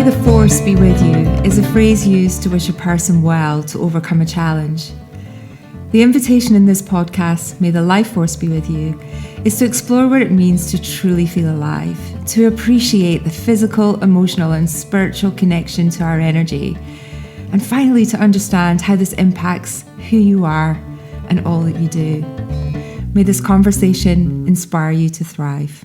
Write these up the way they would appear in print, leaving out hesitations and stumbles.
the force be with you is a phrase used to wish a person well to overcome a challenge. The invitation in this podcast, May the Life Force be with you, is to explore what it means to truly feel alive, to appreciate the physical, emotional, and spiritual connection to our energy, and finally to understand how this impacts who you are and all that you do. May this conversation inspire you to thrive.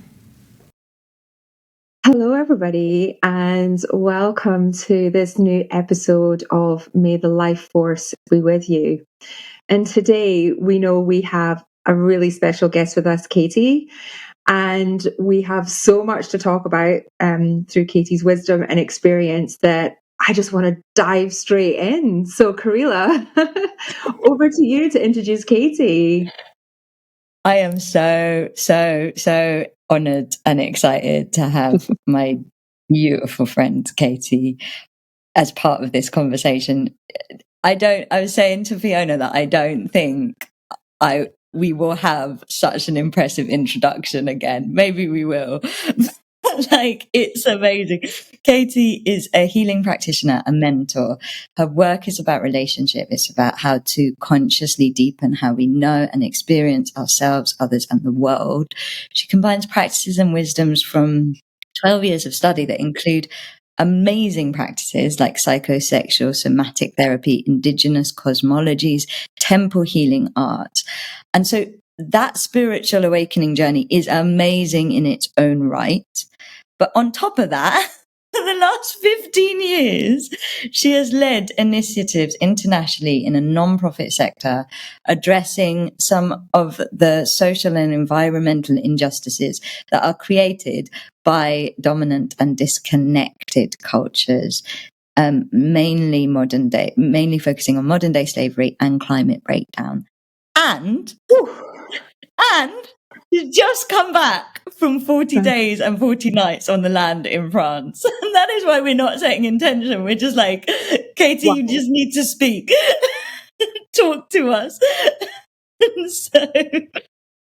Hello, everybody, and welcome to this new episode of May the Life Force be with you. And today we know we have a really special guest with us, Katy, and we have so much to talk about through Katy's wisdom and experience that I just want to dive straight in. So, Karila, over to you to introduce Katy. I am so honoured and excited to have my beautiful friend Katy as part of this conversation. I was saying to Fiona that I don't think we will have such an impressive introduction again. Maybe we will. Like, it's amazing. Katy is a healing practitioner and mentor. Her work is about relationship. It's about how to consciously deepen how we know and experience ourselves, others, and the world. She combines practices and wisdoms from 12 years of study that include amazing practices like pyscho-sexual-somatic therapy, Indigenous cosmologies, temple healing arts. And so that spiritual awakening journey is amazing in its own right. But on top of that, for the last 15 years, she has led initiatives internationally in a non-profit sector addressing some of the social and environmental injustices that are created by dominant and disconnected cultures, mainly focusing on modern day slavery and climate breakdown. And she's just come back from 40 days and 40 nights on the land in France. And that is why we're not setting intention. We're just like, Katy, You just need to speak. Talk to us. So,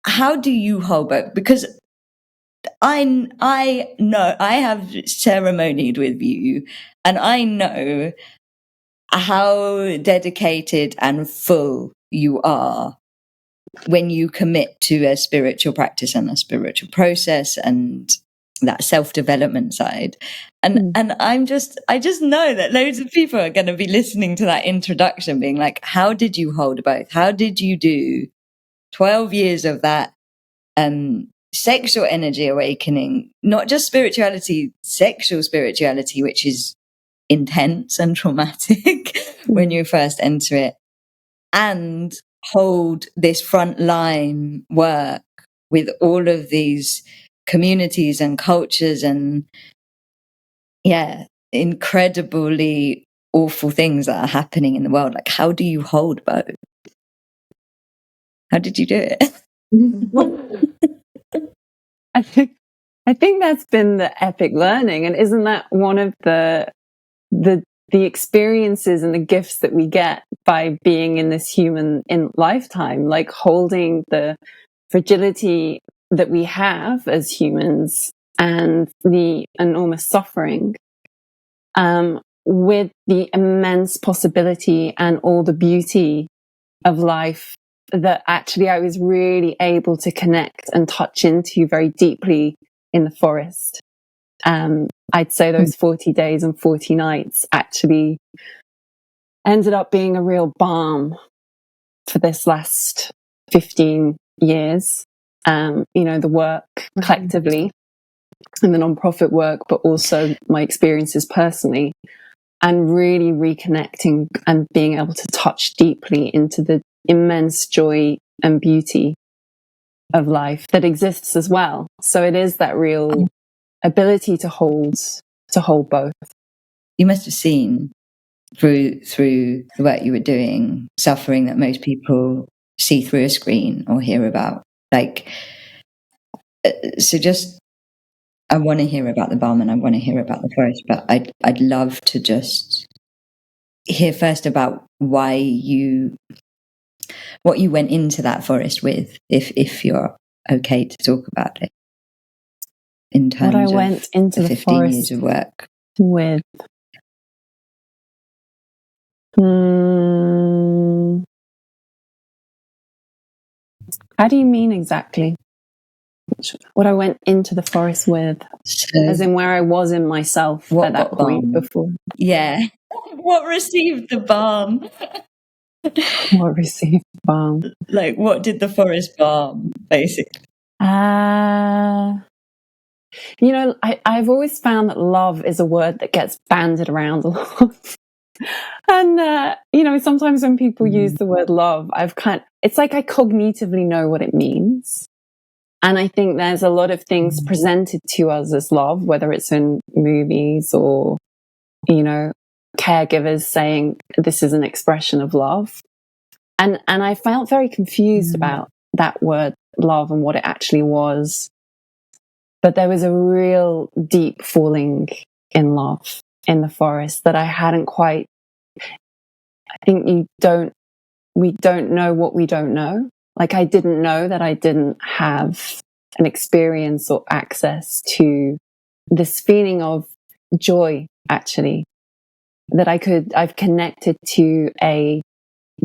how do you hold both? Because I know I have ceremonied with you, and I know how dedicated and full you are when you commit to a spiritual practice and a spiritual process and that self-development side. And I just know that loads of people are going to be listening to that introduction being like, how did you hold both? How did you do 12 years of that sexual energy awakening, not just spirituality, sexual spirituality, which is intense and traumatic when you first enter it, and hold this frontline work with all of these communities and cultures and incredibly awful things that are happening in the world. Like, how do you hold both? How did you do it? I think that's been the epic learning, and isn't that one of the experiences and the gifts that we get by being in this human lifetime, like holding the fragility that we have as humans and the enormous suffering, with the immense possibility and all the beauty of life that actually I was really able to connect and touch into very deeply in the forest. I'd say those 40 days and 40 nights actually ended up being a real balm for this last 15 years. The work collectively and the non-profit work, but also my experiences personally, and really reconnecting and being able to touch deeply into the immense joy and beauty of life that exists as well. So it is that real ability to hold both. You must have seen through the work you were doing suffering that most people see through a screen or hear about. Like, so just, I want to hear about the balm and I want to hear about the forest, but I'd love to just hear first about what you went into that forest with, if you're okay to talk about it, in terms what I went into the 15 forest years of work. With. How do you mean exactly? What I went into the forest with, as in where I was in myself at that point before. Yeah. What received the balm? What received the balm? Like, what did the forest balm, basically? You know, I've always found that love is a word that gets bandied around a lot. And, you know, sometimes when people use the word love, it's like I cognitively know what it means. And I think there's a lot of things presented to us as love, whether it's in movies or, you know, caregivers saying this is an expression of love. And I felt very confused about that word love and what it actually was. But there was a real deep falling in love in the forest that I hadn't quite. I think we don't know what we don't know. Like, I didn't know that I didn't have an experience or access to this feeling of joy, actually, that I've connected to a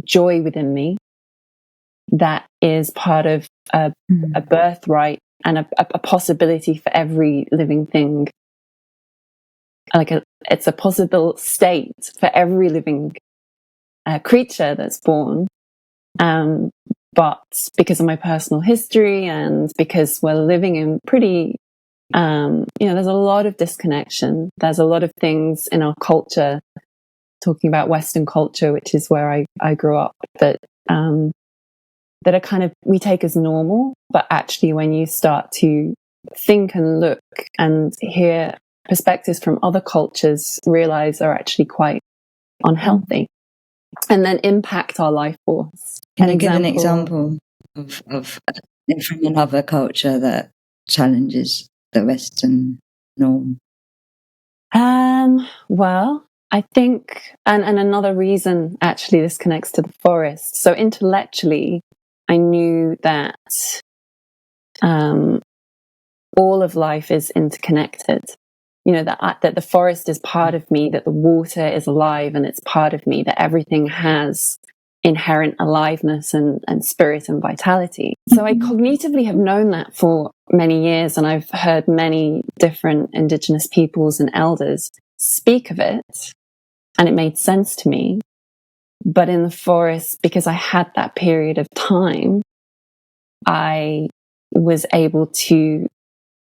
joy within me that is part of a birthright and a possibility for every living thing. It's a possible state for every living creature that's born. But because of my personal history and because we're living in pretty, you know, there's a lot of disconnection. There's a lot of things in our culture, talking about Western culture, which is where I grew up, that are kind of, we take as normal. But actually, when you start to think and look and hear perspectives from other cultures, realize are actually quite unhealthy and then impact our life force. Can you give an example of from another culture that challenges the Western norm? Well, I think, and another reason actually this connects to the forest. So intellectually, I knew that all of life is interconnected. You know, that the forest is part of me, that the water is alive and it's part of me, that everything has inherent aliveness and spirit and vitality. So I cognitively have known that for many years, and I've heard many different Indigenous peoples and elders speak of it, and it made sense to me. But in the forest, because I had that period of time, I was able to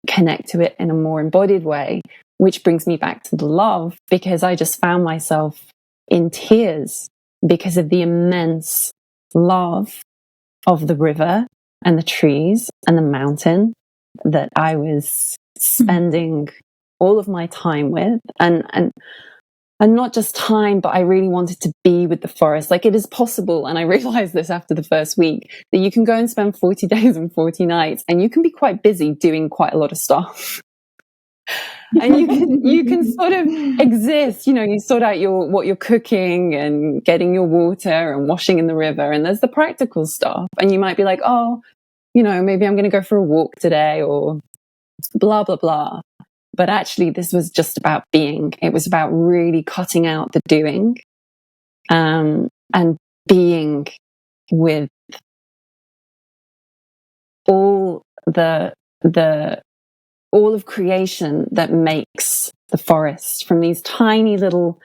connect to it in a more embodied way, which brings me back to the love, because I just found myself in tears because of the immense love of the river and the trees and the mountain that I was spending all of my time with, and not just time, but I really wanted to be with the forest. Like, it is possible, and I realized this after the first week, that you can go and spend 40 days and 40 nights and you can be quite busy doing quite a lot of stuff. And you can sort of exist, you know, you sort out what you're cooking and getting your water and washing in the river, and there's the practical stuff. And you might be like, oh, you know, maybe I'm going to go for a walk today, or blah, blah, blah. But actually, this was just about being. It was about really cutting out the doing, and being with all all of creation that makes the forest, from these tiny little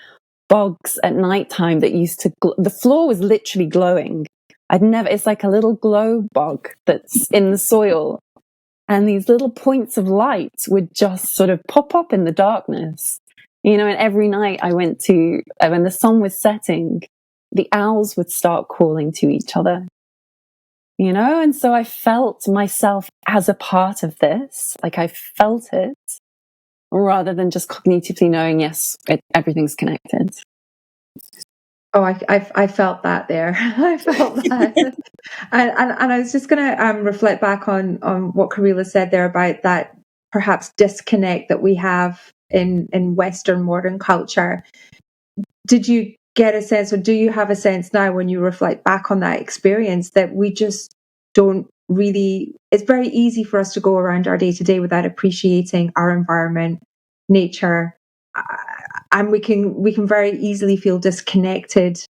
bugs at nighttime that used to, the floor was literally glowing. It's like a little glow bug that's in the soil. And these little points of light would just sort of pop up in the darkness. You know, and every night I went to, when the sun was setting, the owls would start calling to each other. You know, and so I felt myself as a part of this. Like, I felt it, rather than just cognitively knowing, yes, everything's connected. Oh, I felt that there. I felt that. and I was just going to reflect back on what Karila said there about that perhaps disconnect that we have in Western modern culture. Did you get a sense, or do you have a sense now when you reflect back on that experience, that we just don't really, it's very easy for us to go around our day to day without appreciating our environment, nature, and we can very easily feel disconnected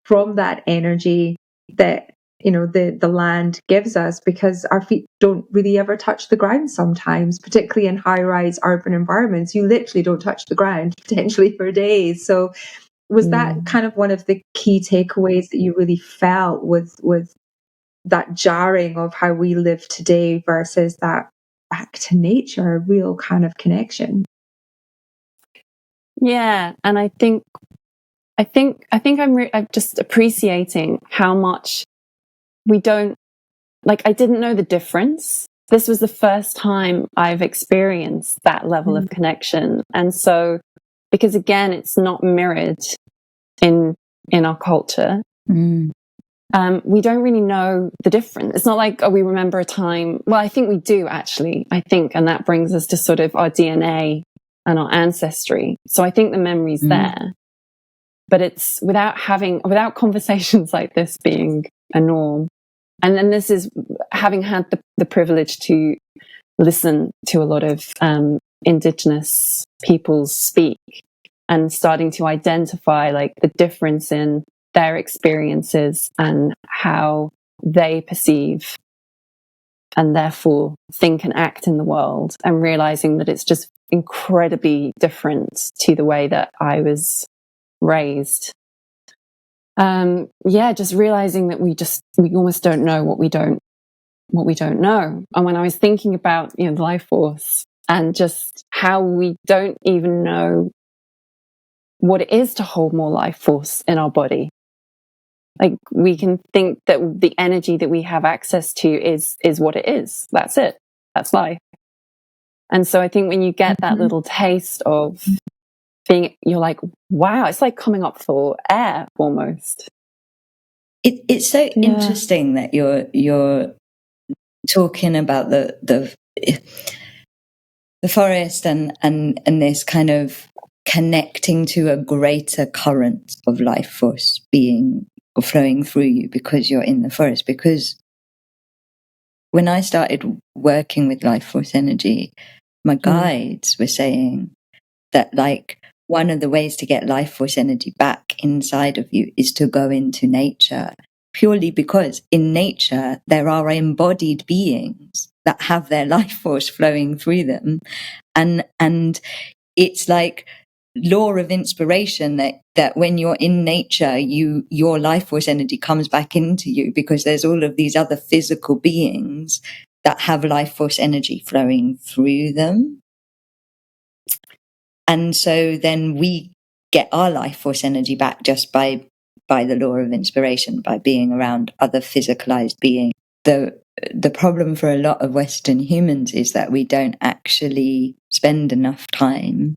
from that energy that the land gives us, because our feet don't really ever touch the ground sometimes, particularly in high-rise urban environments. You literally don't touch the ground potentially for days. So was that kind of one of the key takeaways that you really felt with that jarring of how we live today versus that back to nature, a real kind of connection? Yeah, and I think I'm just appreciating how much we don't, like, I didn't know the difference. This was the first time I've experienced that level of connection. And so, because again, it's not mirrored in our culture, we don't really know the difference. It's not like, we remember a time. Well, I think we do actually. I think, and that brings us to sort of our DNA and our ancestry. So I think the memory's there, but it's without conversations like this being a norm. And then this is having had the privilege to listen to a lot of Indigenous peoples speak, and starting to identify like the difference in their experiences and how they perceive and therefore think and act in the world, and realizing that it's just incredibly different to the way that I was raised. Just realizing that we almost don't know what we don't know. And when I was thinking about, the life force and just how we don't even know what it is to hold more life force in our body. Like, we can think that the energy that we have access to is what it is. That's it. That's life. And so I think when you get that little taste of being, you're like, wow, it's like coming up for air almost. It's so interesting that you're talking about the forest and this kind of connecting to a greater current of life force being or flowing through you because you're in the forest. Because when I started working with life force energy, my guides were saying that, like, one of the ways to get life force energy back inside of you is to go into nature, purely because in nature there are embodied beings that have their life force flowing through them. And it's like law of inspiration that when you're in nature, your life force energy comes back into you, because there's all of these other physical beings that have life force energy flowing through them. And so then we get our life force energy back just by the law of inspiration, by being around other physicalized beings. The problem for a lot of Western humans is that we don't actually spend enough time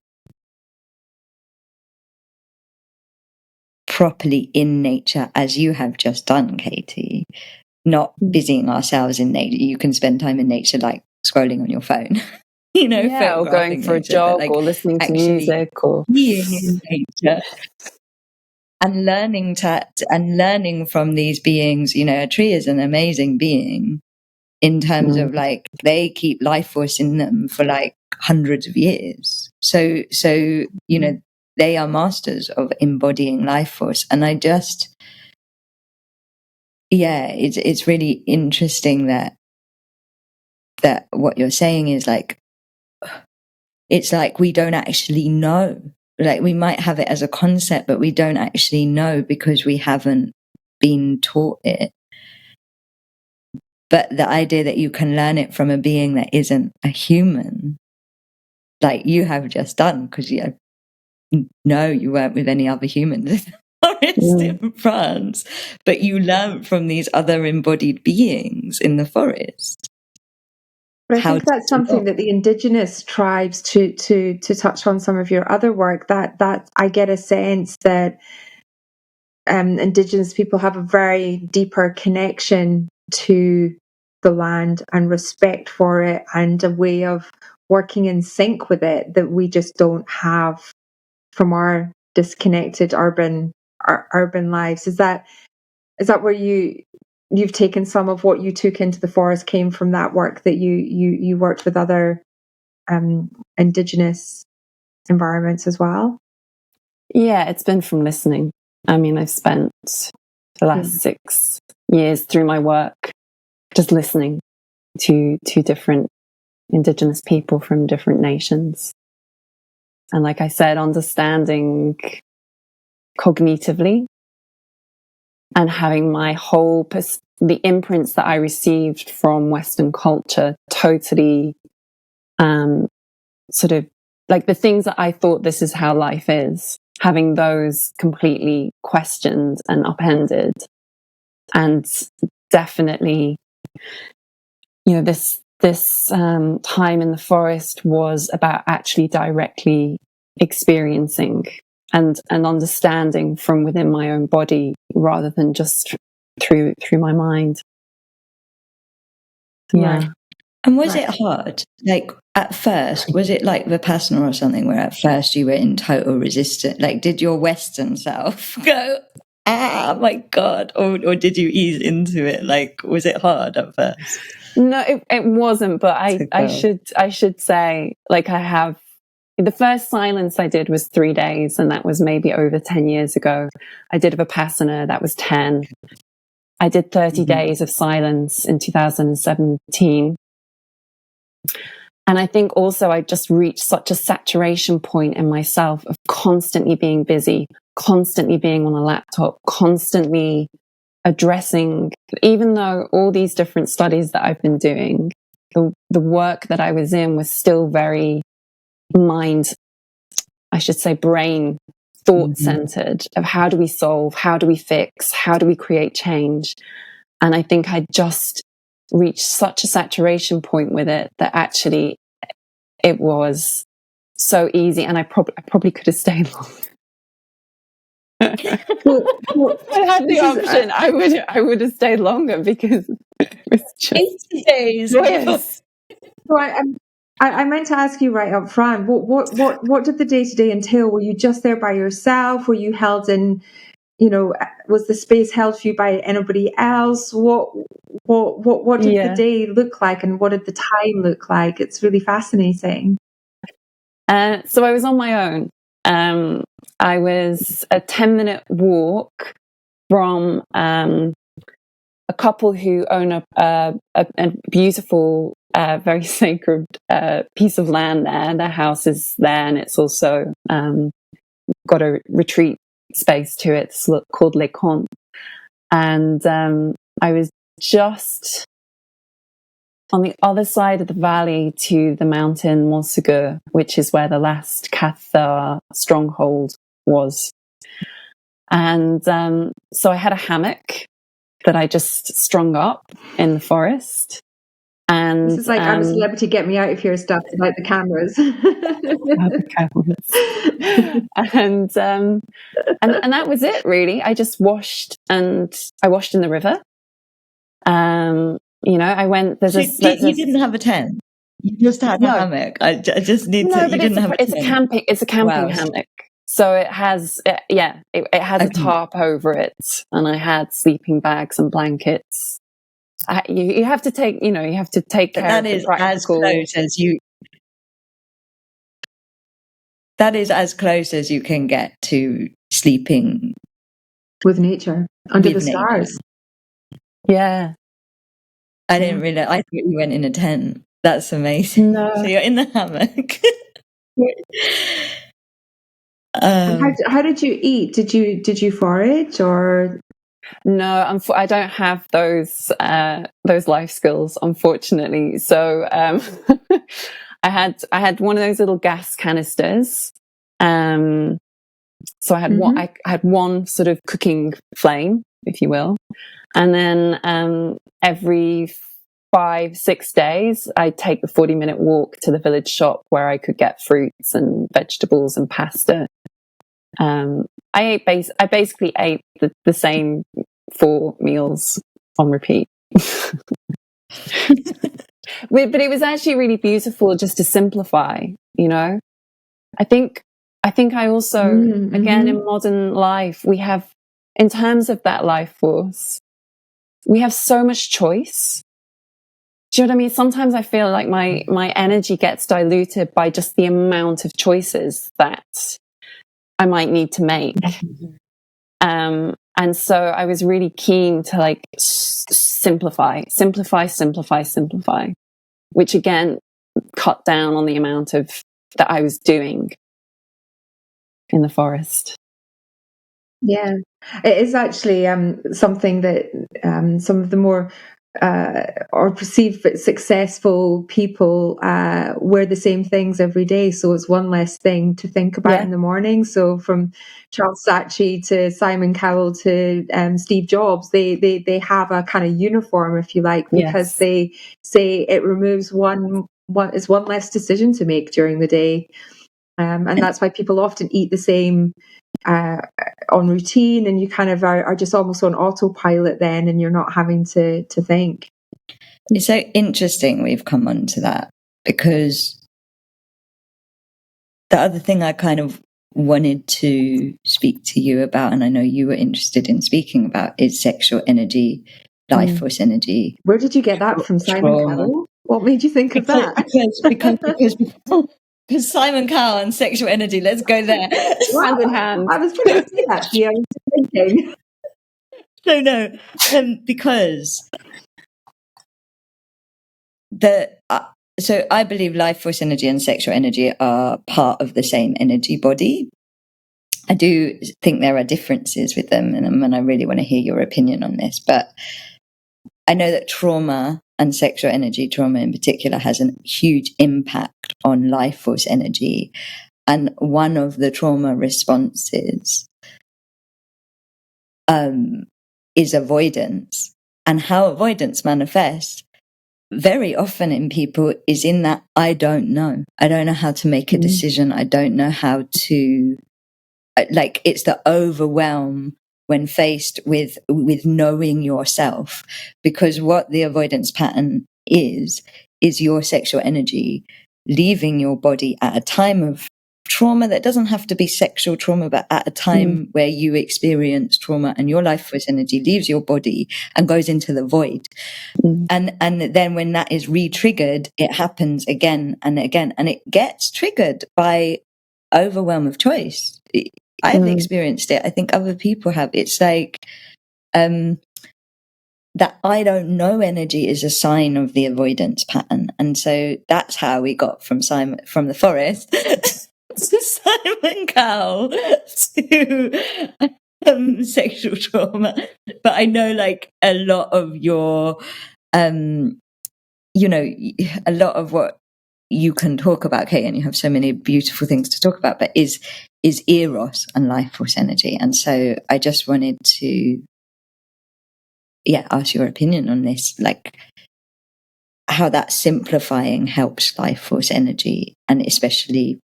properly in nature, as you have just done, Katy, not busying ourselves in nature. You can spend time in nature like scrolling on your phone, or going for a jog, like, or listening to music, or being in nature and learning from these beings. A tree is an amazing being in terms of, like, they keep life force in them for like hundreds of years. So they are masters of embodying life force. And I just, it's really interesting that what you're saying is, like, it's like we don't actually know. Like, we might have it as a concept, but we don't actually know because we haven't been taught it. But the idea that you can learn it from a being that isn't a human, like you have just done, because you weren't with any other humans in the forest in France, but you learned from these other embodied beings in the forest. But I think that's something that the Indigenous tribes, to touch on some of your other work, that I get a sense that Indigenous people have a very deeper connection to the land and respect for it, and a way of working in sync with it that we just don't have from our disconnected urban lives. Is that where you've taken some of what you took into the forest came from that work that you worked with other Indigenous environments as well? Yeah, it's been from listening. I mean, I've spent the last 6 years through my work just listening to different Indigenous people from different nations. And like I said, understanding cognitively and having my whole, the imprints that I received from Western culture totally sort of like the things that I thought this is how life is, having those completely questioned and upended. And definitely, you know, this time in the forest was about actually directly experiencing and understanding from within my own body rather than just through my mind. Yeah. Right. And was it hard? Like at first, was it like Vipassana or something where at first you were in total resistance? Like did your Western self go, ah, my God? Or did you ease into it? Like, was it hard at first? No, it wasn't, but I should say, like, I have the first silence I did was 3 days, and that was maybe over 10 years ago. I did Vipassana, that was 10. I did 30 days of silence in 2017. And I think also I just reached such a saturation point in myself of constantly being busy, constantly being on a laptop, constantly addressing, even though all these different studies that I've been doing, the work that I was in was still very mind, I should say brain, thought centered of how do we solve, how do we fix, how do we create change. And I think I just reached such a saturation point with it that actually it was so easy, and I probably could have stayed longer. I had the option. I would have stayed longer because it was just 80 days. joyous. So I meant to ask you right up front, what did the day-to-day entail? Were you just there by yourself? Were you held in, you know, was the space held for you by anybody else? What did the day look like, and what did the time look like? It's really fascinating. So I was on my own. I was a 10-minute walk from a couple who own a beautiful, very sacred piece of land there. Their house is there, and it's also got a retreat space to it. It's called Les Contes. And I was just on the other side of the valley to the mountain Montsegur, which is where the last Cathar stronghold was. And so I had a hammock that I just strung up in the forest. And this is like I'm a celebrity, get me out of here stuff about the cameras. And that was it really. I just washed, and I washed in the river. You know, I went. You didn't have a tent. You just had a hammock. I just need to. You didn't have a tent. It's a camping hammock. So it has, it has a tarp over it, and I had sleeping bags and blankets. You have to take, you have to take care of the practical. That is as close as you can get to sleeping with nature under the stars. Yeah. I didn't realize. I thought you went in a tent. That's amazing. No. So you're in the hammock. How did you eat? Did you forage or? No, I don't have those life skills, unfortunately. So I had one of those little gas canisters. So I had I had one sort of cooking flame, if you will, and then every 5-6 days I'd take the 40-minute walk to the village shop where I could get fruits and vegetables and pasta. I basically ate the same 4 meals on repeat. But it was actually really beautiful just to simplify, I think I also, again, in modern life, we have, in terms of that life force, we have so much choice. Do you know what I mean? Sometimes I feel like my energy gets diluted by just the amount of choices that I might need to make. And so I was really keen to like simplify, which again cut down on the amount of that I was doing in the forest. Yeah, it is actually something that some of the more or perceived successful people wear the same things every day, so it's one less thing to think about in the morning. So from Charles Saatchi to Simon Cowell to Steve Jobs, they have a kind of uniform, if you like, because they say it removes one less decision to make during the day. And that's why people often eat the same on routine, and you kind of are just almost on autopilot then, and you're not having to think. It's so interesting we've come on to that, because the other thing I kind of wanted to speak to you about, and I know you were interested in speaking about, is sexual energy, life force energy. Where did you get that from, Simon Cowell? What made you think of that? Because Simon Cowell and sexual energy, let's go there. Hand in hand. I was going to say that to you. I was thinking. No, because so I believe life force energy and sexual energy are part of the same energy body. I do think there are differences with them, and I really want to hear your opinion on this. But I know that trauma and sexual energy, trauma in particular, has a huge impact on life force energy. And one of the trauma responses is avoidance. And how avoidance manifests very often in people is in that I don't know how to make a decision. I don't know how to, like, it's the overwhelm when faced with knowing yourself, because what the avoidance pattern is your sexual energy leaving your body at a time of trauma that doesn't have to be sexual trauma, but at a time where you experience trauma, and your life force energy leaves your body and goes into the void. And then when that is re-triggered, it happens again and again, and it gets triggered by overwhelm of choice. I've experienced it. I think other people have. It's like that I don't know energy is a sign of the avoidance pattern. And so that's how we got from the forest to Simon Cowell to sexual trauma. But I know, like, a lot of your a lot of what you can talk about, Kate, and you have so many beautiful things to talk about, but is eros and life force energy. And so I just wanted to ask your opinion on this, like how that simplifying helps life force energy, and especially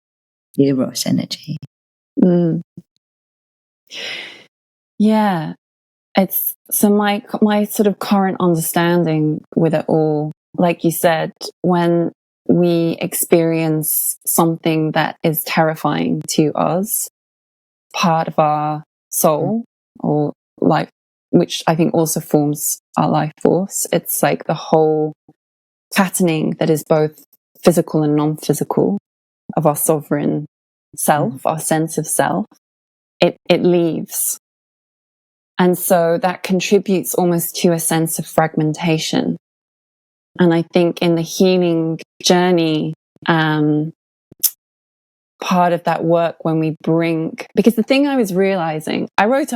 eros energy. Yeah, it's so my sort of current understanding with it all, like you said, when we experience something that is terrifying to us, part of our soul or life, which I think also forms our life force, it's like the whole patterning that is both physical and non-physical of our sovereign self, our sense of self, it leaves. And so that contributes almost to a sense of fragmentation. And I think in the healing journey, part of that work when we bring, because the thing I was realizing, I wrote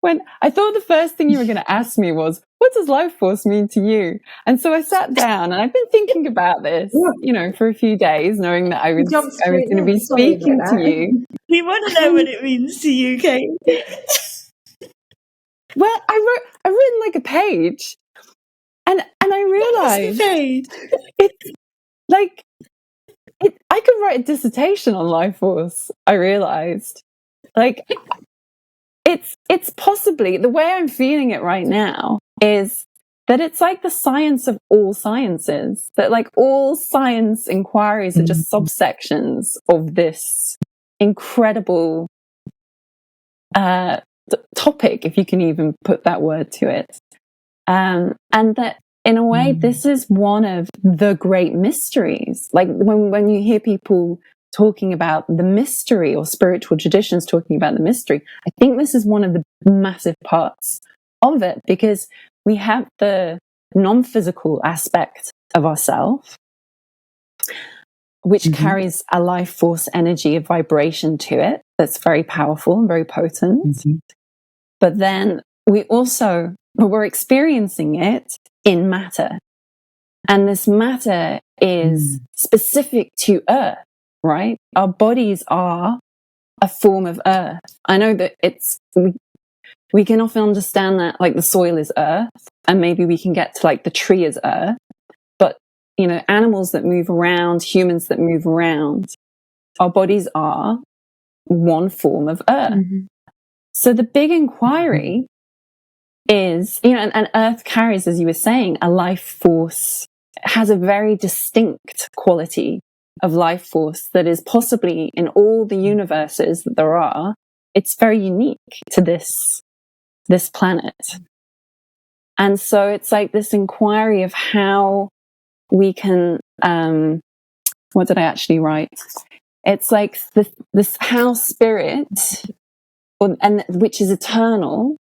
when I thought the first thing you were going to ask me was, what does life force mean to you? And so I sat down and I've been thinking about this, for a few days, knowing that I was going to be speaking to you. We want to know what it means to you, Kate. Well, I've written like a page, and I realized it's like I could write a dissertation on life force. I realized, like, it's possibly, the way I'm feeling it right now is that it's like the science of all sciences, that like all science inquiries are just subsections of this incredible topic, if you can even put that word to it. And that in a way, this is one of the great mysteries. Like when you hear people talking about the mystery, or spiritual traditions talking about the mystery, I think this is one of the massive parts of it, because we have the non-physical aspect of ourself, which carries a life force energy, a vibration to it that's very powerful and very potent. But then we're experiencing it in matter. And this matter is specific to Earth, right? Our bodies are a form of Earth. I know that we can often understand that like the soil is Earth, and maybe we can get to like the tree is Earth. But, you know, animals that move around, humans that move around, our bodies are one form of Earth. So the big inquiry is, you know, and Earth carries, as you were saying, a life force, has a very distinct quality of life force that is possibly in all the universes that there are. It's very unique to this planet. And so it's like this inquiry of how we can, what did I actually write? It's like this how spirit, and which is eternal,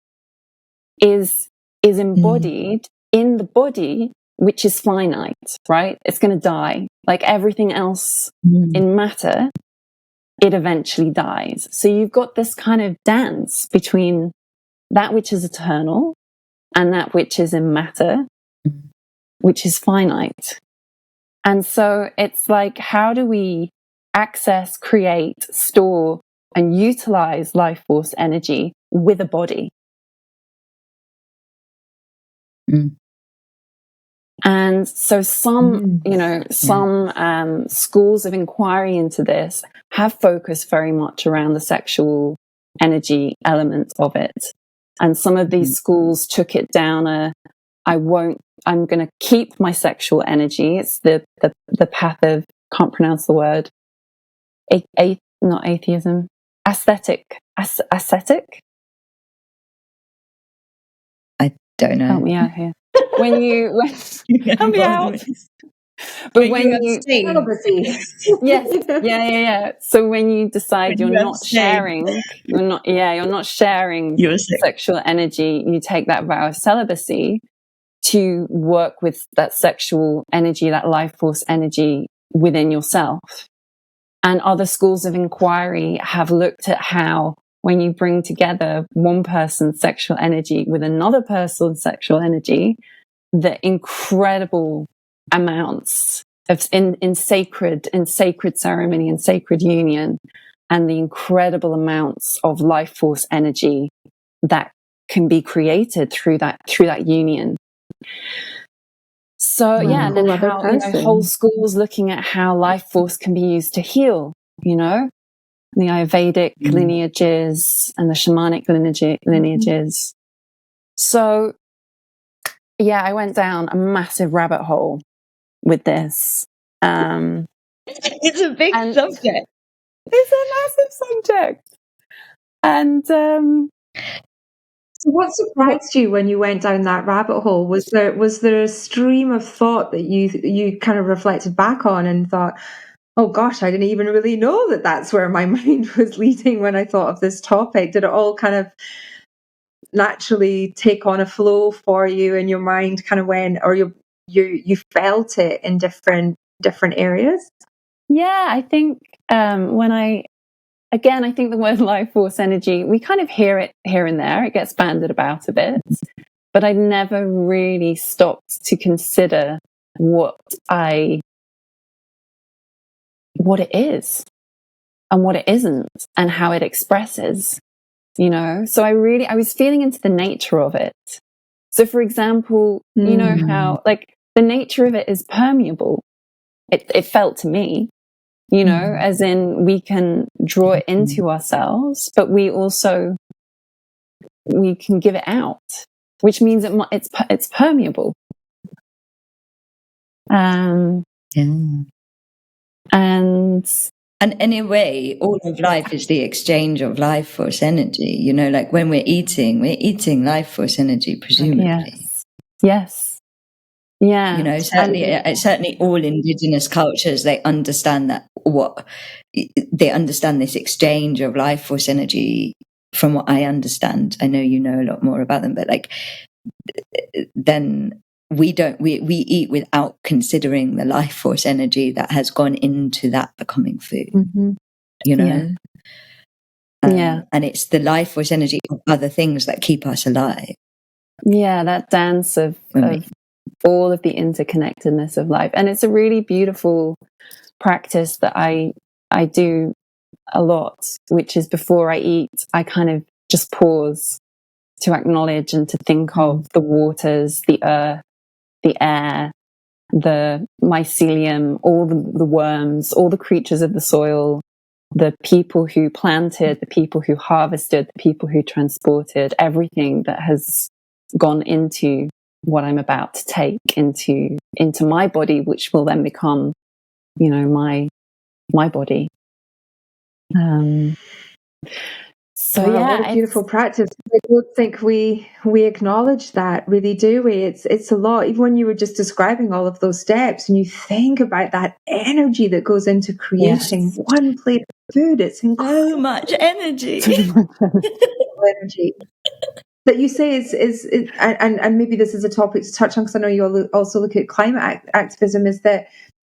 is embodied in the body, which is finite, right? It's going to die. Like everything else in matter, it eventually dies. So you've got this kind of dance between that which is eternal and that which is in matter, which is finite. And so it's like, how do we access, create, store, and utilize life force energy with a body? And so some schools of inquiry into this have focused very much around the sexual energy element of it. And some of these schools took it down I'm going to keep my sexual energy. It's the path of, can't pronounce the word, not atheism, ascetic. I don't know. Help me out here. Help me out. But when you celibacy. yes, yeah. So when you decide you're not sharing your sexual energy, you take that vow of celibacy to work with that sexual energy, that life force energy within yourself. And other schools of inquiry have looked at how, when you bring together one person's sexual energy with another person's sexual energy, the incredible amounts of in sacred ceremony and sacred union, and the incredible amounts of life force energy that can be created through that union. So and then how, whole schools looking at how life force can be used to heal, the Ayurvedic lineages and the shamanic lineages. So I went down a massive rabbit hole with this. It's a big subject. It's a massive subject. And so what surprised you when you went down that rabbit hole? Was there a stream of thought that you kind of reflected back on and thought, oh gosh, I didn't even really know that that's where my mind was leading when I thought of this topic? Did it all kind of naturally take on a flow for you, and your mind kind of went, or you felt it in different areas? Yeah, I think I think the word life force energy, we kind of hear it here and there. It gets bandied about a bit, but I never really stopped to consider what it is and what it isn't, and how it expresses, So I was feeling into the nature of it. So for example, you know how like the nature of it is permeable. It felt to me, as in we can draw it into ourselves, but we can give it out, which means it's permeable. And in a way, all of life is the exchange of life force energy. Like when we're eating life force energy, presumably. Yes. Yeah. You know, certainly all Indigenous cultures, they understand they understand this exchange of life force energy. From what I understand, I know you know a lot more about them, but like, then we eat without considering the life force energy that has gone into that becoming food. You know, and it's the life force energy of other things that keep us alive. Yeah, that dance of all of the interconnectedness of life. And it's a really beautiful practice that I do a lot, which is before I eat, I kind of just pause to acknowledge and to think of the waters, the earth, the air, the mycelium, all the worms, all the creatures of the soil, the people who planted, the people who harvested, the people who transported, everything that has gone into what I'm about to take into my body, which will then become, you know, my body. So wow, yeah, what a beautiful practice. I don't think we acknowledge that, really, do we? It's a lot. Even when you were just describing all of those steps, and you think about that energy that goes into creating one plate of food, it's incredible. So much energy. Energy that you say is and maybe this is a topic to touch on, because I know you also look at climate activism, is that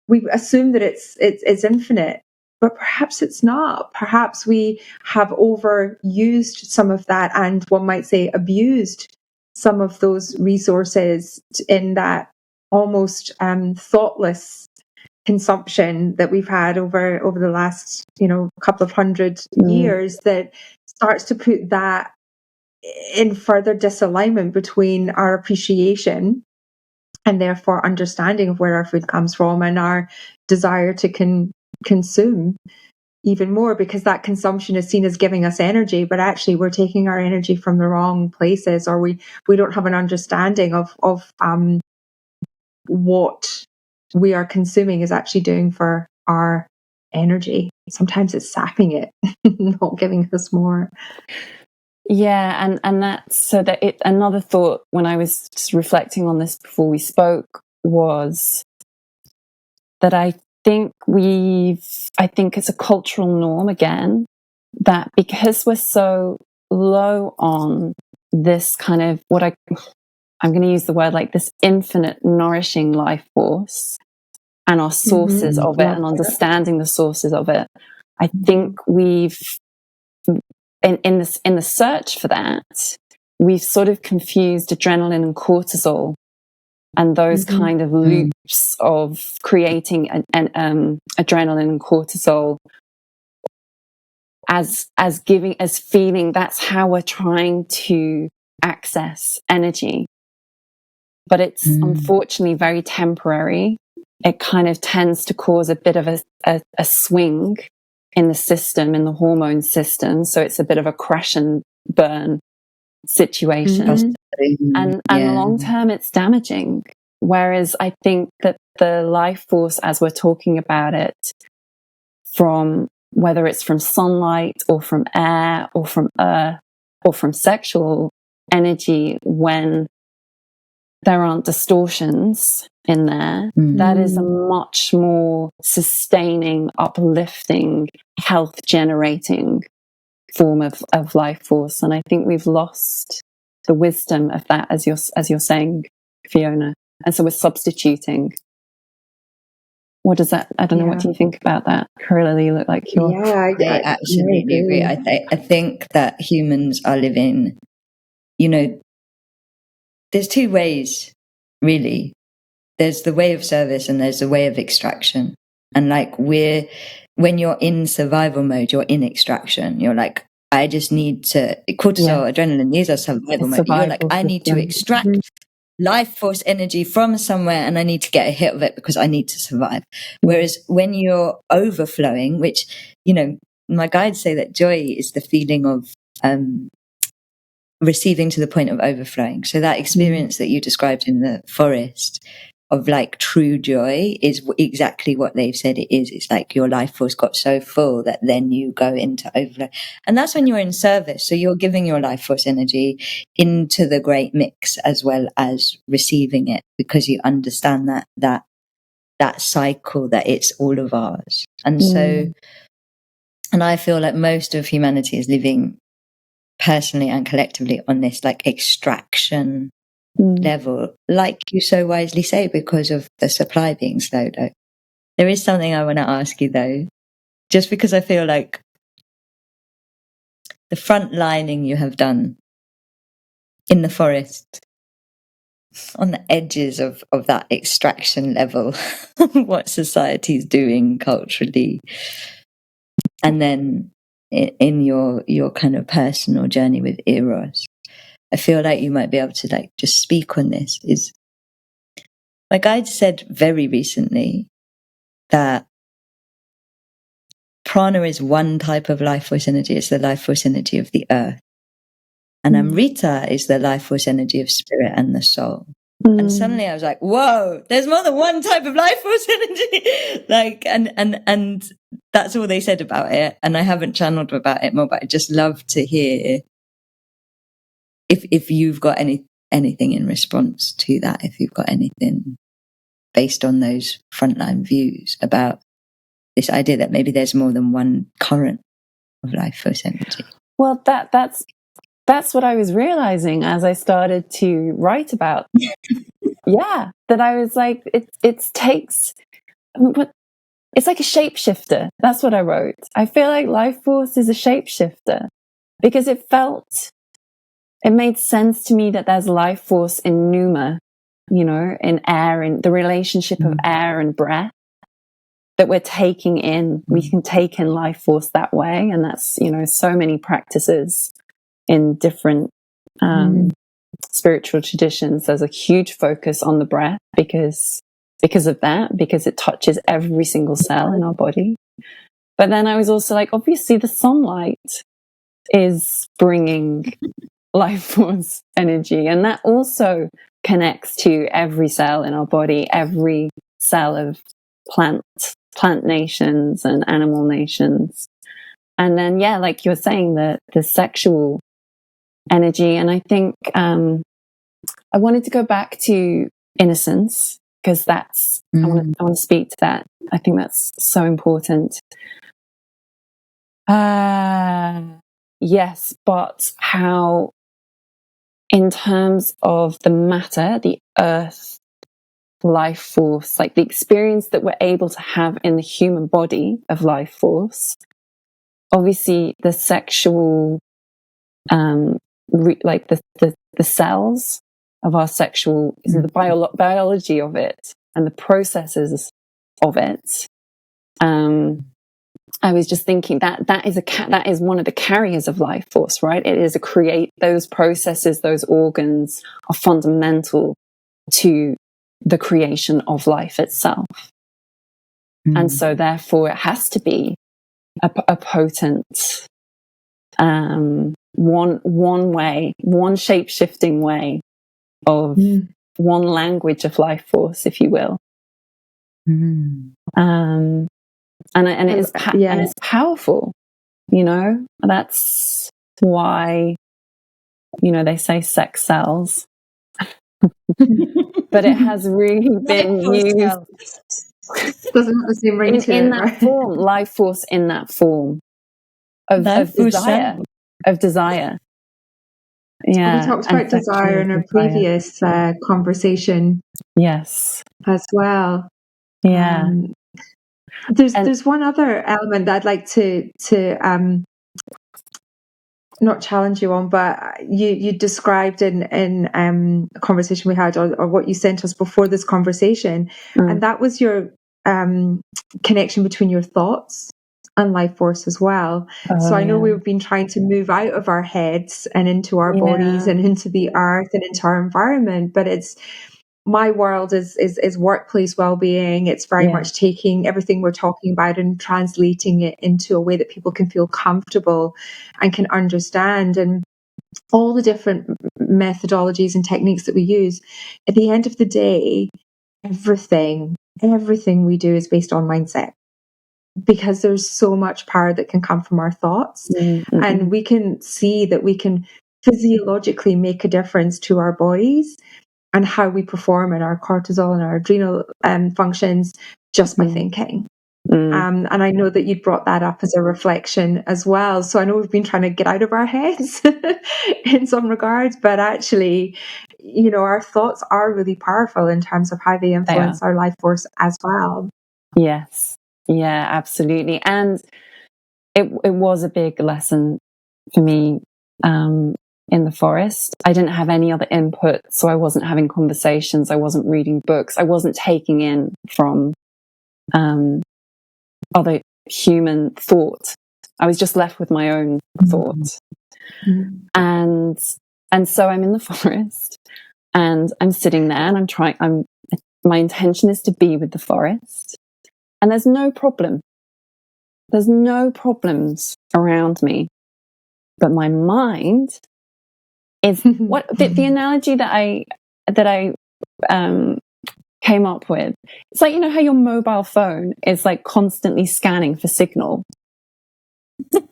we assume that it's infinite, but perhaps it's not. Perhaps we have overused some of that, and one might say abused some of those resources in that almost thoughtless consumption that we've had over the last, you know, couple of hundred years, that starts to put that in further disalignment between our appreciation and therefore understanding of where our food comes from and our desire to consume even more, because that consumption is seen as giving us energy, but actually we're taking our energy from the wrong places, or we don't have an understanding of what we are consuming is actually doing for our energy. Sometimes it's sapping it, not giving us more. Yeah, and that's so that another thought when I was just reflecting on this before we spoke was that I think it's a cultural norm again, that because we're so low on this kind of I'm going to use the word like this infinite nourishing life force and our sources of it and understanding the sources of it, I think we've in the search for that, we've sort of confused adrenaline and cortisol and those kind of loops of creating an adrenaline and cortisol as feeling that's how we're trying to access energy. But it's unfortunately very temporary. It kind of tends to cause a bit of a swing in the system, in the hormone system. So it's a bit of a crash and burn situation. And long term, it's damaging. Whereas I think that the life force, as we're talking about it, from whether it's from sunlight or from air or from earth or from sexual energy, when there aren't distortions in there, that is a much more sustaining, uplifting, health generating form of life force. And I think we've lost the wisdom of that, as you're saying, Fiona. And so we're substituting. What does that, I don't know, what do you think about that? Carilla, you look like you're... I absolutely agree. I think that humans are living, you know, there's two ways, really. There's the way of service and there's the way of extraction. And like when you're in survival mode, you're in extraction. You're like, I just need to, cortisol, adrenaline, these are survival mode. You're like, I need to extract life force energy from somewhere and I need to get a hit of it because I need to survive. Whereas when you're overflowing, which, you know, my guides say that joy is the feeling of receiving to the point of overflowing. So that experience that you described in the forest like true joy is exactly what they've said it is. It's like your life force got so full that then you go into overflow. And that's when you're in service. So you're giving your life force energy into the great mix as well as receiving it, because you understand that cycle, that it's all of ours. And so, and I feel like most of humanity is living personally and collectively on this like extraction level, like you so wisely say, because of the supply being slow down. There is something I want to ask you though, just because I feel like the front lining you have done in the forest, on the edges of that extraction level, what society's doing culturally, and then in your kind of personal journey with Eros, I feel like you might be able to like just speak on this. Is my guide said very recently that prana is one type of life force energy. It's the life force energy of the earth. And Amrita is the life force energy of spirit and the soul. And suddenly I was like, whoa, there's more than one type of life force energy. Like, and that's all they said about it. And I haven't channeled about it more, but I'd just love to hear if you've got anything in response to that, if you've got anything based on those frontline views about this idea that maybe there's more than one current of life force energy. Well, that's what I was realizing as I started to write about. Yeah, that I was like, it takes, it's like a shapeshifter. That's what I wrote. I feel like life force is a shapeshifter because it made sense to me that there's life force in pneuma, in air, in the relationship of air and breath that we're taking in. We can take in life force that way. And that's, so many practices in different spiritual traditions. There's a huge focus on the breath because of that, because it touches every single cell in our body. But then I was also like, obviously the sunlight is bringing life force energy, and that also connects to every cell in our body, every cell of plant nations and animal nations. And then, yeah, like you were saying, the sexual energy. And I think I wanted to go back to innocence, because that's I want to speak to that. I think that's so important. Yes, but how, in terms of the matter, the earth, life force, like the experience that we're able to have in the human body of life force, obviously the sexual, like the cells of our sexual, the biology of it and the processes of it. I was just thinking that is one of the carriers of life force, right? It is those processes, those organs are fundamental to the creation of life itself. And so therefore it has to be a potent, one shape-shifting way of one language of life force, if you will. And it's powerful, that's why, they say sex sells, but it has really been used. Doesn't have the same ring to in it, that right? form, life force in that form of desire. Yeah. We talked about desire in a previous conversation. Yes. As well. Yeah. There's one other element that I'd like to not challenge you on, but you described in a conversation we had, or what you sent us before this conversation, and that was your connection between your thoughts and life force as well. So I know we've been trying to move out of our heads and into our bodies and into the earth and into our environment, but my world is workplace well-being. It's very much taking everything we're talking about and translating it into a way that people can feel comfortable and can understand. And all the different methodologies and techniques that we use, at the end of the day, everything we do is based on mindset, because there's so much power that can come from our thoughts. Mm-hmm. And we can see that we can physiologically make a difference to our bodies and how we perform in our cortisol and our adrenal functions just by thinking. And I know that you brought that up as a reflection as well. So I know we've been trying to get out of our heads in some regards, but actually, you know, our thoughts are really powerful in terms of how they influence our life force as well. Yes. Yeah, absolutely. And it was a big lesson for me in the forest. I didn't have any other input, so I wasn't having conversations, I wasn't reading books, I wasn't taking in from other human thought. I was just left with my own thoughts. And so I'm in the forest and I'm sitting there and my intention is to be with the forest. And there's no problem. There's no problems around me. But my mind is what the analogy that I came up with. It's like, you know how your mobile phone is like constantly scanning for signal. It's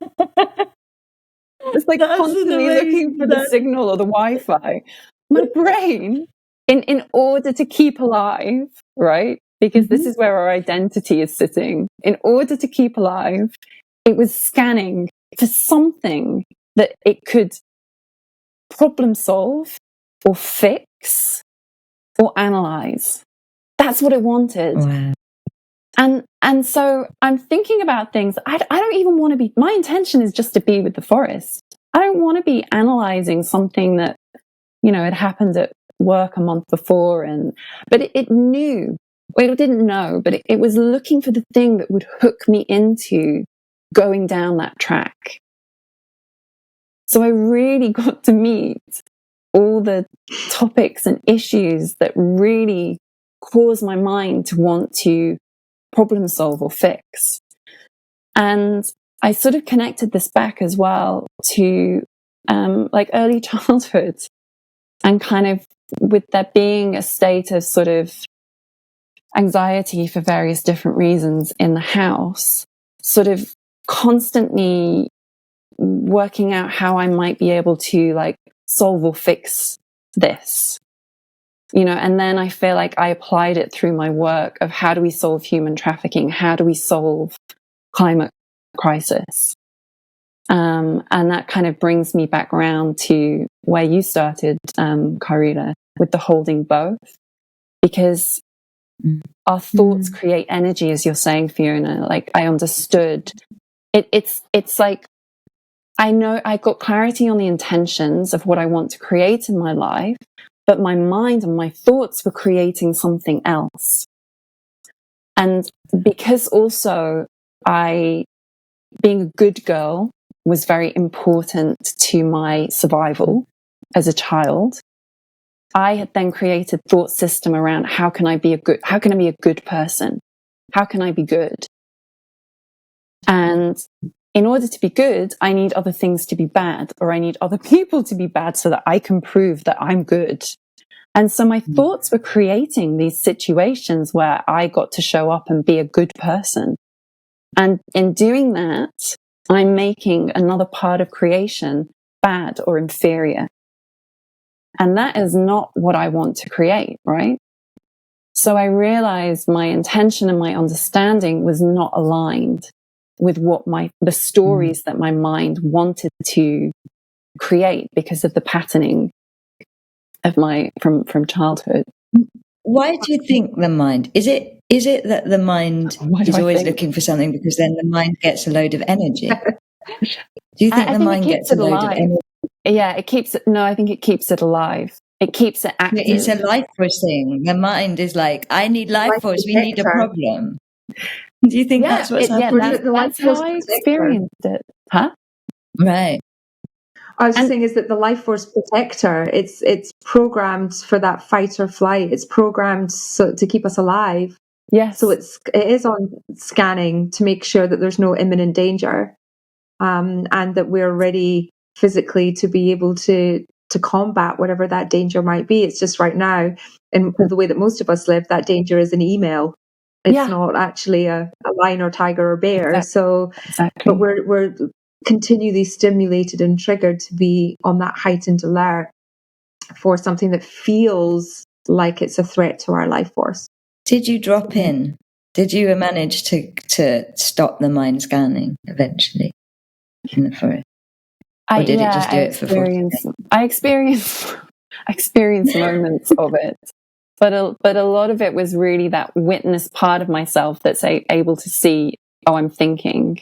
like constantly looking for the signal or the Wi-Fi. My brain, in order to keep alive, right? Because this is where our identity is sitting. In order to keep alive, it was scanning for something that it could problem solve or fix or analyze. That's what it wanted. Wow. And so I'm thinking about things. I don't even want to be, my intention is just to be with the forest. I don't want to be analyzing something that, you know, had happened at work a month before. But it knew, well, it didn't know, but it was looking for the thing that would hook me into going down that track. So I really got to meet all the topics and issues that really cause my mind to want to problem solve or fix. And I sort of connected this back as well to like early childhood, and kind of with there being a state of sort of anxiety for various different reasons in the house, sort of constantly working out how I might be able to like solve or fix this. You know, and then I feel like I applied it through my work of how do we solve human trafficking? How do we solve climate crisis? And that kind of brings me back around to where you started, Karila, with the holding both, because our thoughts create energy, as you're saying, Fiona. Like I understood it's like I know I got clarity on the intentions of what I want to create in my life, but my mind and my thoughts were creating something else. And because also being a good girl was very important to my survival as a child, I had then created thought system around how can I be a good person? How can I be good? And in order to be good, I need other things to be bad, or I need other people to be bad so that I can prove that I'm good. And so my thoughts were creating these situations where I got to show up and be a good person. And in doing that, I'm making another part of creation bad or inferior. And that is not what I want to create, right? So I realized my intention and my understanding was not aligned with what the stories that my mind wanted to create because of the patterning of from childhood. Why do you think the mind is it that the mind is always looking for something because then the mind gets a load of energy? Do you think the mind gets a load of energy? Yeah, it keeps it. No, I think it keeps it alive. It keeps it active. It's a life force thing. The mind is like, I need life force. We need a problem. Do you think that's what's happening? Yeah, that's how I experienced it. Huh? Right. I was just saying is that the life force protector, it's programmed for that fight or flight. It's programmed to keep us alive. Yes. So it is on scanning to make sure that there's no imminent danger, and that we're ready physically to be able to to combat whatever that danger might be. It's just right now, in the way that most of us live, that danger is an email. It's not actually a lion or tiger or bear. Exactly. But we're continually stimulated and triggered to be on that heightened alert for something that feels like it's a threat to our life force. Did you drop in? Did you manage to stop the mind scanning eventually in the forest? Or did it just do it for 40 days? I experienced moments of it. But a lot of it was really that witness part of myself that's able to see, oh, I'm thinking.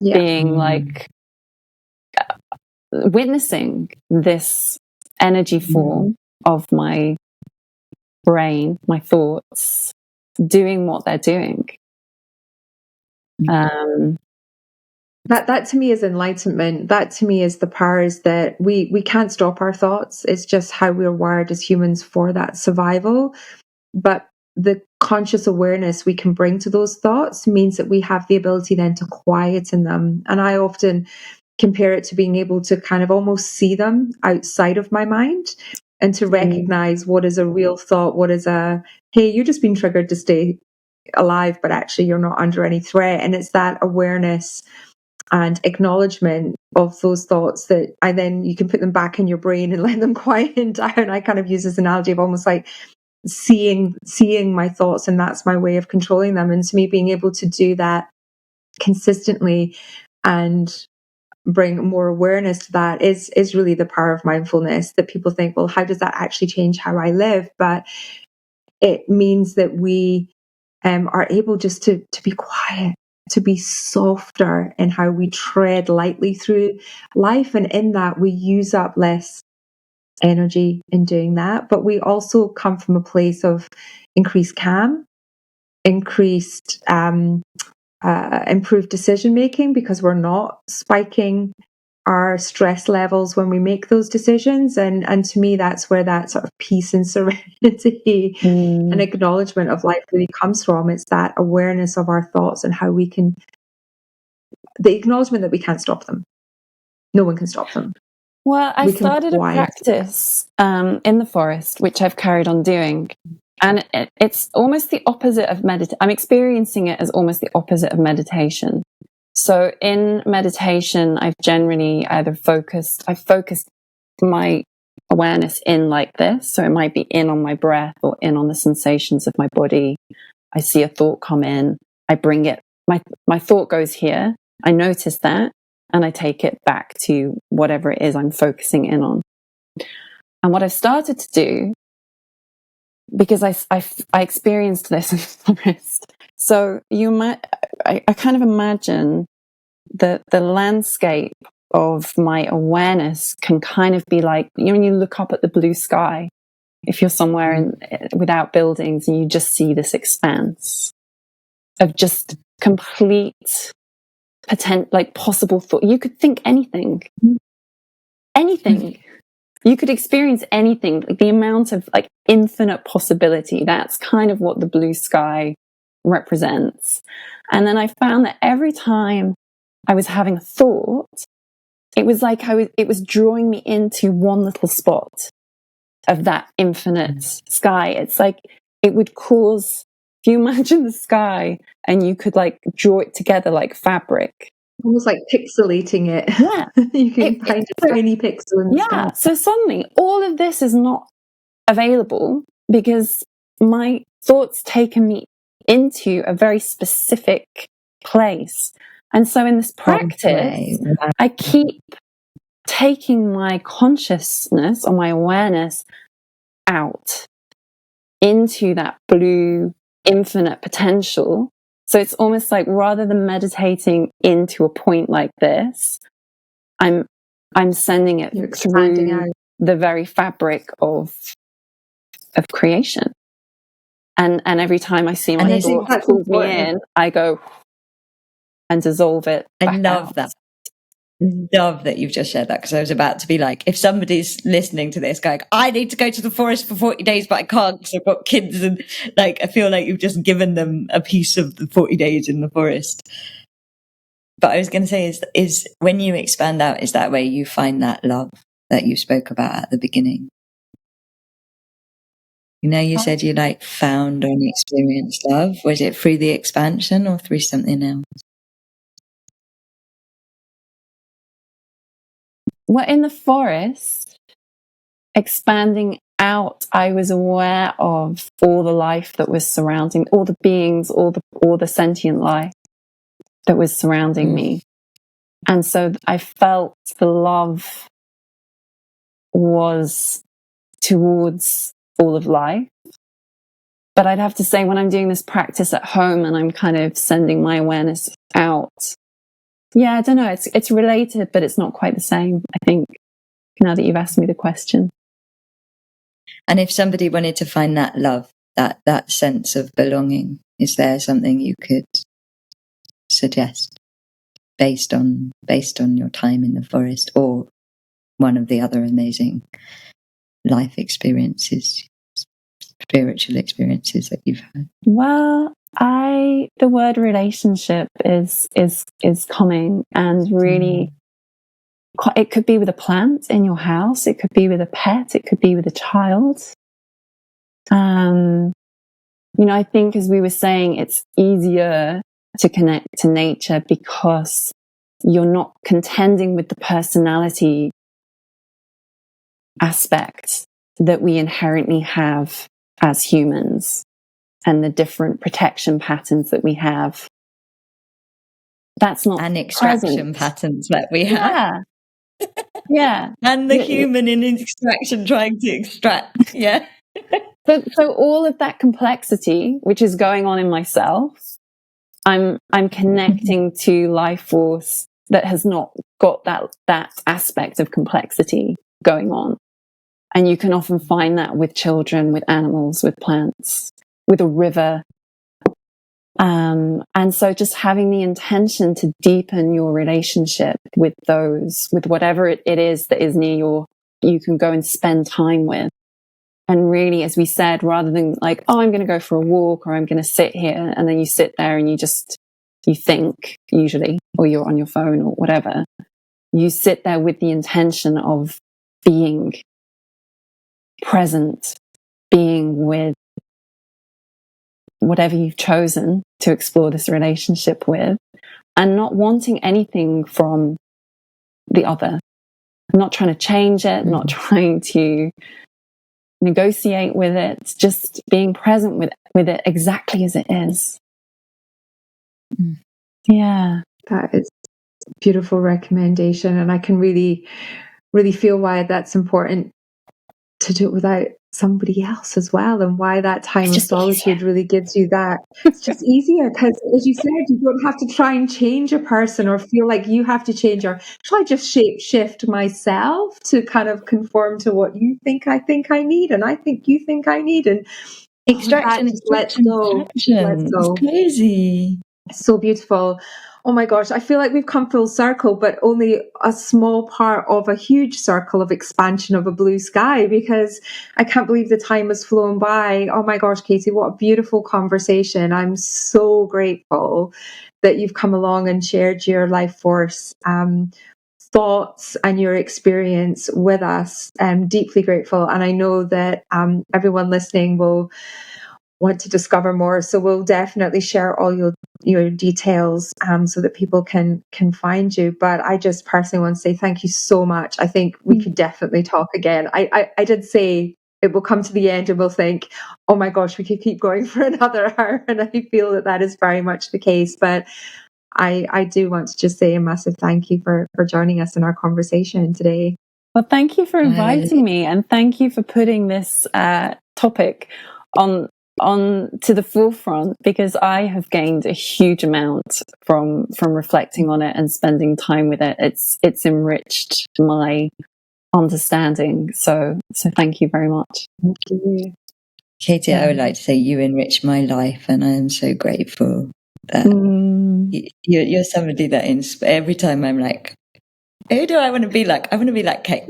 Being like witnessing this energy form of my brain, my thoughts, doing what they're doing. That to me is enlightenment. That to me is the powers that we can't stop our thoughts. It's just how we're wired as humans for that survival. But the conscious awareness we can bring to those thoughts means that we have the ability then to quieten them. And I often compare it to being able to kind of almost see them outside of my mind and to recognize what is a real thought, what is a, hey, you're just being triggered to stay alive, but actually you're not under any threat. And it's that awareness and acknowledgement of those thoughts that you can put them back in your brain and let them quieten down. I kind of use this analogy of almost like seeing my thoughts, and that's my way of controlling them. And to me, being able to do that consistently and bring more awareness to that is really the power of mindfulness. That people think, well, how does that actually change how I live? But it means that we are able just to be quiet, to be softer in how we tread lightly through life. And in that, we use up less energy in doing that. But we also come from a place of increased calm, increased improved decision making, because we're not spiking our stress levels when we make those decisions. And to me, that's where that sort of peace and serenity and acknowledgement of life really comes from. It's that awareness of our thoughts and how we can, the acknowledgement that we can't stop them. No one can stop them. Well, I started a practice in the forest, which I've carried on doing. And it's almost the opposite of meditation. I'm experiencing it as almost the opposite of meditation. So in meditation, I've generally either focused my awareness in like this. So it might be in on my breath or in on the sensations of my body. I see a thought come in. I bring it, my thought goes here. I notice that and I take it back to whatever it is I'm focusing in on. And what I've started to do, because I experienced this in the forest. So I kind of imagine that the landscape of my awareness can kind of be like, when you look up at the blue sky, if you're somewhere without buildings and you just see this expanse of just complete possible thought. You could think anything. You could experience anything, like the amount of infinite possibility. That's kind of what the blue sky represents. And then I found that every time I was having a thought, it was like it was drawing me into one little spot of that infinite sky. It's like it would cause, if you imagine the sky and you could draw it together like fabric. Almost like pixelating it. Yeah. You can find a tiny pixel in the sky. So suddenly all of this is not available because my thoughts taken me into a very specific place. And so in this practice, I keep taking my consciousness or my awareness out into that blue infinite potential. So it's almost like rather than meditating into a point like this, I'm sending it through the very fabric of creation. And every time I see my thoughts pull me in, I go and dissolve it. I love that. Love that you've just shared that, because I was about to be like, if somebody's listening to this going, I need to go to the forest for 40 days, but I can't because I've got kids, and I feel like you've just given them a piece of the 40 days in the forest. But I was going to say is when you expand out, is that where you find that love, that you spoke about at the beginning? You know, you said you like found or experienced love. Was it through the expansion or through something else? Well, in the forest, expanding out, I was aware of all the life that was surrounding, all the beings, all the sentient life that was surrounding me. And so I felt the love was towards all of life. But I'd have to say, when I'm doing this practice at home and I'm kind of sending my awareness out, yeah, I don't know, it's related, but it's not quite the same, I think, now that you've asked me the question. And if somebody wanted to find that love, that sense of belonging, is there something you could suggest based on your time in the forest or one of the other amazing life experiences, spiritual experiences that you've had? Well, the word relationship is coming, and really, it could be with a plant in your house, it could be with a pet, it could be with a child. You know, I think, as we were saying, it's easier to connect to nature because you're not contending with the personality aspect that we inherently have as humans and the different protection patterns that we have. That's not and extraction present. patterns that we have. Yeah. And the human in extraction trying to extract. Yeah. So all of that complexity, which is going on in myself, I'm connecting to life force that has not got that aspect of complexity going on. And you can often find that with children, with animals, with plants, with a river. And so just having the intention to deepen your relationship with those, with whatever it is that is near you can go and spend time with. And really, as we said, rather than like, oh, I'm going to go for a walk or I'm going to sit here, and then you sit there and you think usually, or you're on your phone or whatever, you sit there with the intention of being present, being with whatever you've chosen to explore this relationship with, and not wanting anything from the other, not trying to change it, not trying to negotiate with it, just being present with it exactly as it is. Yeah. That is a beautiful recommendation, and I can really, really feel why that's important to do it without somebody else as well, and why that time of solitude really gives you that. It's just easier because, as you said, you don't have to try and change a person or feel like you have to change, or shall I just shape shift myself to kind of conform to what you think I need, and I think you think I need, and Extraction. let's go. It's crazy. So beautiful. Oh my gosh, I feel like we've come full circle, but only a small part of a huge circle of expansion of a blue sky, because I can't believe the time has flown by. Oh my gosh, Katy, what a beautiful conversation. I'm so grateful that you've come along and shared your life force thoughts and your experience with us. I'm deeply grateful. And I know that everyone listening will want to discover more, so we'll definitely share all your details so that people can find you. But I just personally want to say thank you so much. I think we could definitely talk again. I did say it will come to the end and we'll think, oh my gosh, we could keep going for another hour, and I feel that is very much the case. But I do want to just say a massive thank you for joining us in our conversation today. Well, thank you for inviting me, and thank you for putting this topic on to the forefront, because I have gained a huge amount from reflecting on it and spending time with it. It's enriched my understanding. So thank you very much. Thank you. Katy, I would like to say you enrich my life, and I am so grateful that you're somebody that every time I'm like, who do I want to be like? I want to be like Kate.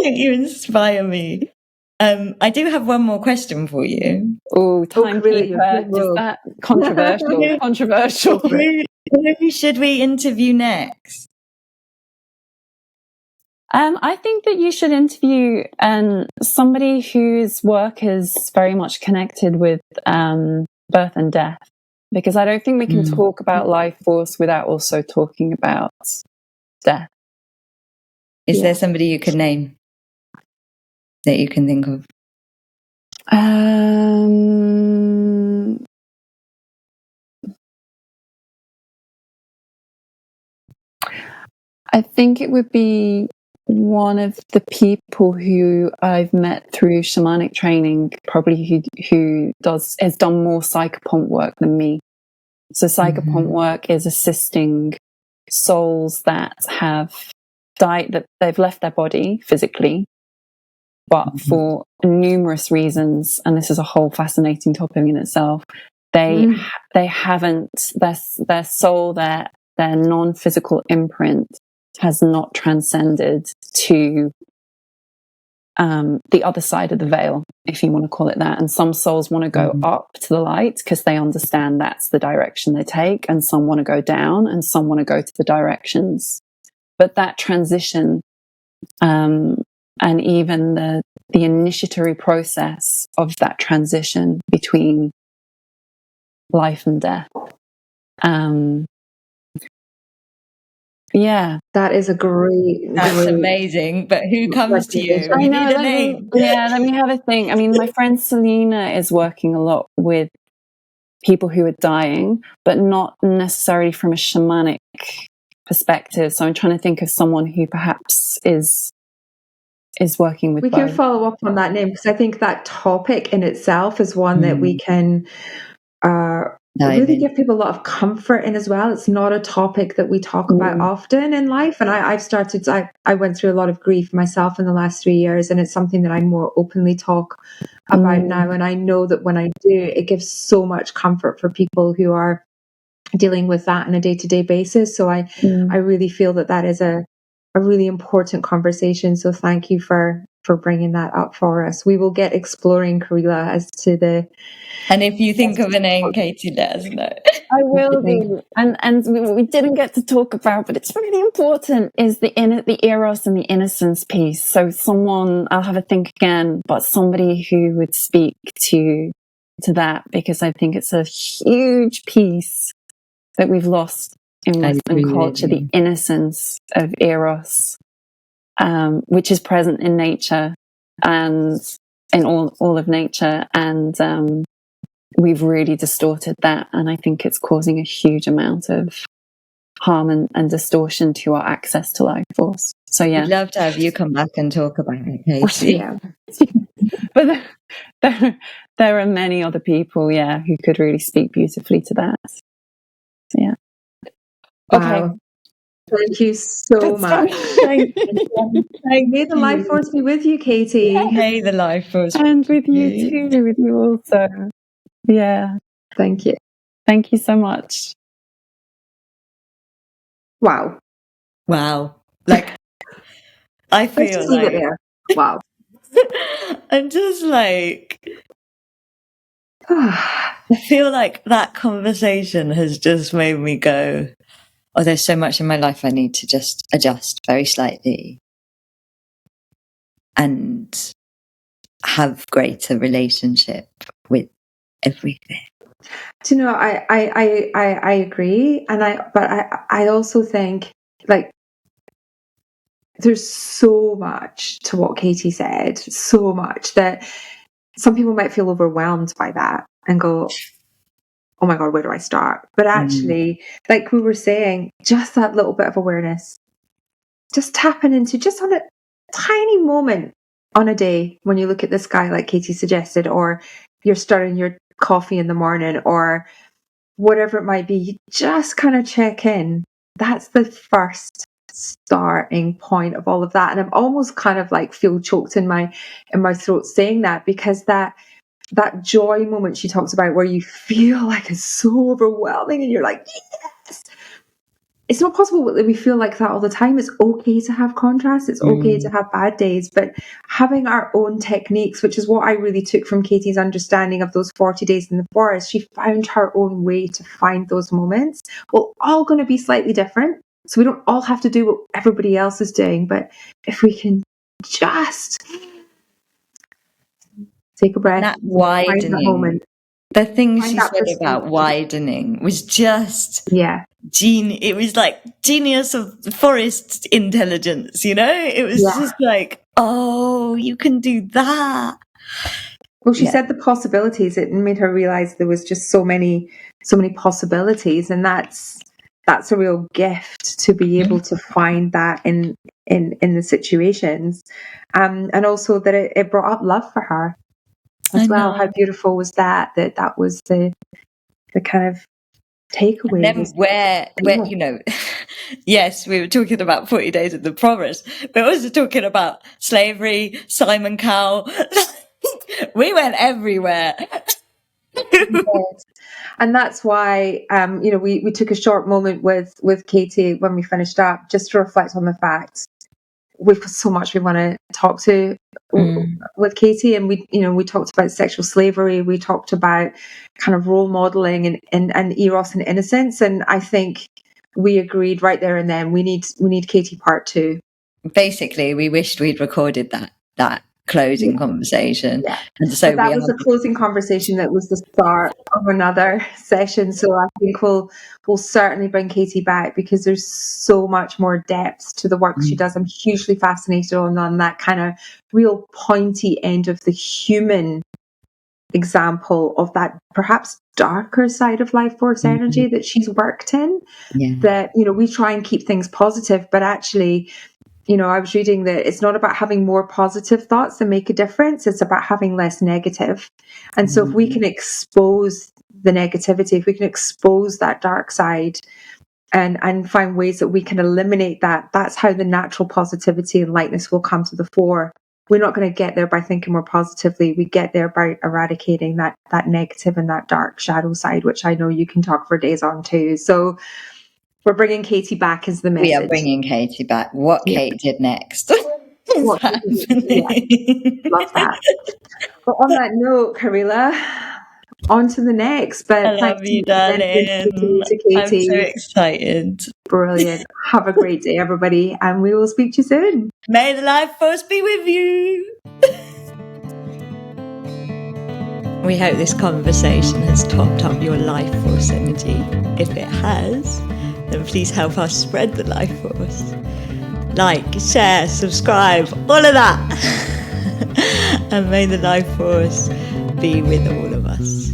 You inspire me. I do have one more question for you. Oh, timekeeper. Is that controversial? Controversial. Who should we interview next? I think that you should interview somebody whose work is very much connected with birth and death, because I don't think we can talk about life force without also talking about death. Is there somebody you could name that you can think of? I think it would be one of the people who I've met through shamanic training, probably who has done more psychopomp work than me. So psychopomp work is assisting souls that have died, that they've left their body physically, but for numerous reasons, and this is a whole fascinating topic in itself, they haven't, their soul, their non-physical imprint has not transcended to the other side of the veil, if you want to call it that. And some souls want to go up to the light because they understand that's the direction they take, and some want to go down, and some want to go to the directions. But that transition, and even the initiatory process of that transition between life and death, yeah, that is That's amazing. But who comes to you? I know. Need a name. Let me have a think. I mean, my friend Selena is working a lot with people who are dying, but not necessarily from a shamanic perspective. So I'm trying to think of someone who perhaps is working with. We can follow up on that name, because I think that topic in itself is one that we can really give people a lot of comfort in as well. It's not a topic that we talk about often in life, and I went through a lot of grief myself in the last 3 years, and it's something that I more openly talk about now. And I know that when I do, it gives so much comfort for people who are dealing with that on a day-to-day basis. So I really feel that is a really important conversation. So thank you for bringing that up for us. We will get exploring, Karila, as to the... And if you think of a name, Katy, let us know. I will do. And we didn't get to talk about, but it's really important, is the eros and the innocence piece. So I'll have a think again, but somebody who would speak to that, because I think it's a huge piece that we've lost in Western culture, the innocence of eros, which is present in nature and in all of nature. And we've really distorted that. And I think it's causing a huge amount of harm and distortion to our access to life force. So yeah. We'd love to have you come back and talk about it, Katy. Yeah. But there are many other people, who could really speak beautifully to that. So, yeah. Okay. Wow. Thank you so much. May the life force be with you, Katy. Yeah. May the life force and with you too, with you also. Yeah. Thank you. Thank you so much. Wow. Like, I feel just leave it there. Wow. I'm just like, I feel like that conversation has just made me go, oh, there's so much in my life I need to just adjust very slightly and have greater relationship with everything. Do you know, I agree, and I also think, like, there's so much to what Katy said, so much that some people might feel overwhelmed by that and go, oh my God, where do I start? But actually, like we were saying, just that little bit of awareness, just tapping into, just on a tiny moment on a day when you look at the sky, like Katy suggested, or you're starting your coffee in the morning, or whatever it might be, you just kind of check in. That's the first starting point of all of that. And I'm almost kind of like feel choked in my throat saying that, because that joy moment she talks about, where you feel like it's so overwhelming and you're like, yes, it's not possible that we feel like that all the time. It's okay to have contrast. It's okay to have bad days, but having our own techniques, which is what I really took from Katy's understanding of those 40 days in the forest. She found her own way to find those moments. Well, all going to be slightly different. So we don't all have to do what everybody else is doing, but if we can just take a breath, That find that moment. the things Find she that said about widening was just it was like genius of forest intelligence, you know? It was just like, oh, you can do that. Well, she said the possibilities, it made her realize there was just so many possibilities, and that's a real gift to be able to find that in the situations, and also that it brought up love for her as well. How beautiful was that was the kind of takeaway. And then where you know, yes, we were talking about 40 Days in the Forest, but also talking about slavery, Simon Cowell. We went everywhere. And that's why, we took a short moment with Katy when we finished up, just to reflect on the fact we've got so much we want to talk to with Katy, and we talked about sexual slavery, we talked about kind of role modeling and eros and innocence, and I think we agreed right there and then we need Katy part 2. Basically, we wished we'd recorded that closing conversation, and so but that was a closing conversation that was the start of another session. So I think we'll certainly bring Katy back, because there's so much more depth to the work she does. I'm hugely fascinated on that kind of real pointy end of the human example of that perhaps darker side of life force energy that she's worked in. That we try and keep things positive, but actually, I was reading that it's not about having more positive thoughts that make a difference. It's about having less negative. And so if we can expose the negativity, if we can expose that dark side and find ways that we can eliminate that, that's how the natural positivity and lightness will come to the fore. We're not going to get there by thinking more positively. We get there by eradicating that negative and that dark shadow side, which I know you can talk for days on too. So we're bringing Katy back as the message. We are bringing Katy back. What Kate did next. Love that. Well, on that note, Karila, on to the next. But I love you, darling. I'm so excited. Brilliant. Have a great day, everybody, and we will speak to you soon. May the life force be with you. We hope this conversation has topped up your life force energy. If it has, then please help us spread the life force. Like, share, subscribe, all of that. And may the life force be with all of us.